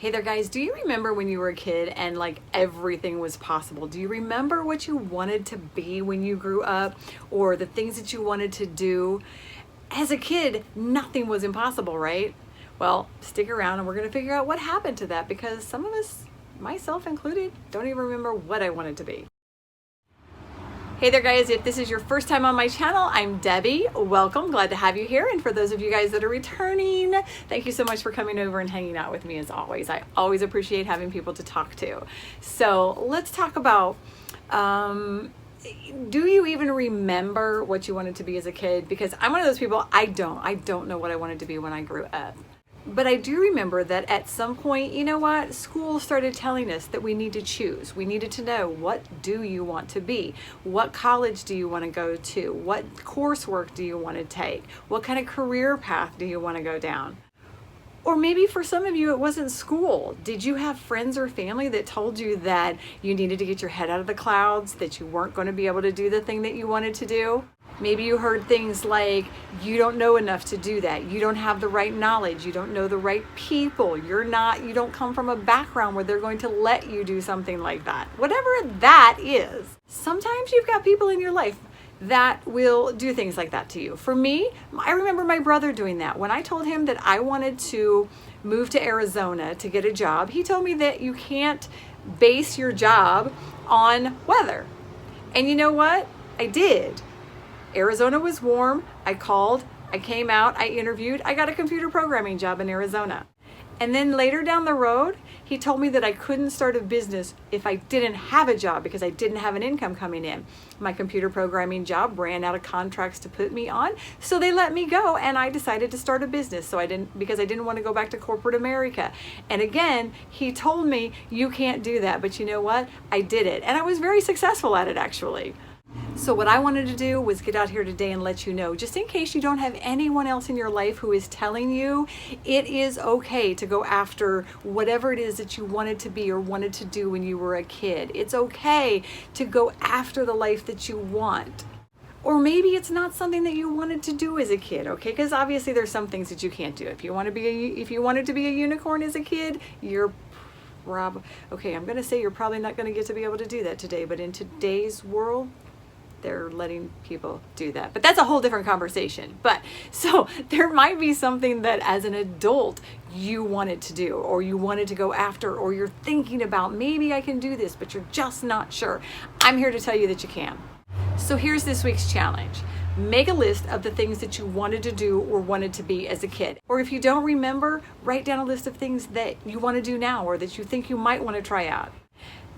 Hey there guys, do you remember when you were a kid and like everything was possible? Do you remember what you wanted to be when you grew up or the things that you wanted to do? As a kid, nothing was impossible, right? Well, stick around and we're gonna figure out what happened to that because some of us, myself included, don't even remember what I wanted to be. Hey there guys, if this is your first time on my channel, I'm Debbie. Welcome, glad to have you here. And for those of you guys that are returning, thank you so much for coming over and hanging out with me as always. I always appreciate having people to talk to. So let's talk about, do you even remember what you wanted to be as a kid? Because I'm one of those people, I don't know what I wanted to be when I grew up. But I do remember that at some point, you know what, school started telling us that we need to choose. We needed to know, what do you want to be? What college do you want to go to? What coursework do you want to take? What kind of career path do you want to go down? Or maybe for some of you, it wasn't school. Did you have friends or family that told you that you needed to get your head out of the clouds, that you weren't going to be able to do the thing that you wanted to do? Maybe you heard things like, you don't know enough to do that. You don't have the right knowledge. You don't know the right people. You don't come from a background where they're going to let you do something like that. Whatever that is. Sometimes you've got people in your life that will do things like that to you. For me, I remember my brother doing that. When I told him that I wanted to move to Arizona to get a job, he told me that you can't base your job on weather. And you know what? I did. Arizona was warm. I called, I came out, I interviewed, I got a computer programming job in Arizona. And then later down the road, he told me that I couldn't start a business if I didn't have a job because I didn't have an income coming in. My computer programming job ran out of contracts to put me on, so they let me go and I decided to start a business. Because I didn't want to go back to corporate America. And again, he told me, you can't do that, but you know what? I did it. And I was very successful at it actually. So what I wanted to do was get out here today and let you know, just in case you don't have anyone else in your life who is telling you, it is okay to go after whatever it is that you wanted to be or wanted to do when you were a kid. It's okay to go after the life that you want. Or maybe it's not something that you wanted to do as a kid, okay? Because obviously there's some things that you can't do. If you wanted to be a unicorn as a kid, okay, I'm gonna say you're probably not gonna get to be able to do that today, but in today's world, they're letting people do that. But that's a whole different conversation. But so there might be something that as an adult you wanted to do or you wanted to go after or you're thinking about, maybe I can do this, but you're just not sure. I'm here to tell you that you can. So here's this week's challenge. Make a list of the things that you wanted to do or wanted to be as a kid. Or if you don't remember, write down a list of things that you want to do now or that you think you might want to try out.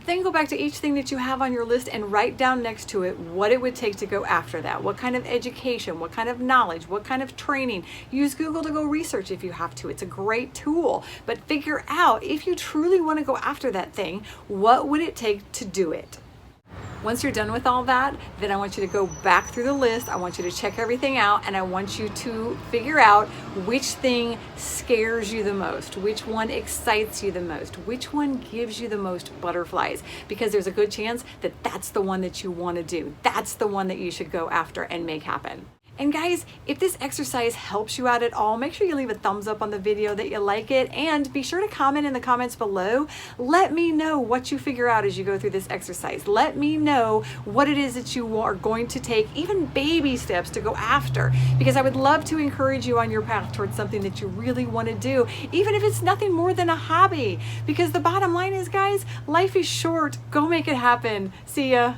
Then go back to each thing that you have on your list and write down next to it what it would take to go after that. What kind of education, what kind of knowledge, what kind of training. Use Google to go research if you have to. It's a great tool. But figure out, if you truly want to go after that thing, what would it take to do it? Once you're done with all that, then I want you to go back through the list. I want you to check everything out and I want you to figure out which thing scares you the most, which one excites you the most, which one gives you the most butterflies, because there's a good chance that that's the one that you want to do. That's the one that you should go after and make happen. And guys, if this exercise helps you out at all, make sure you leave a thumbs up on the video that you like it, and be sure to comment in the comments below. Let me know what you figure out as you go through this exercise. Let me know what it is that you are going to take, even baby steps to go after, because I would love to encourage you on your path towards something that you really want to do, even if it's nothing more than a hobby. Because the bottom line is, guys, life is short. Go make it happen. See ya.